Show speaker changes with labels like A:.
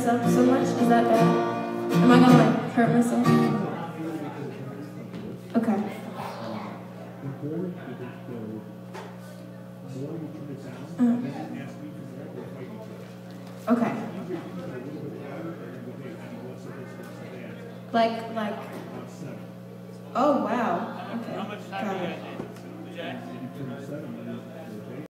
A: myself so much? Is that bad? Am I gonna like hurt myself? Okay. Okay. Like. Oh wow. Okay. Got it.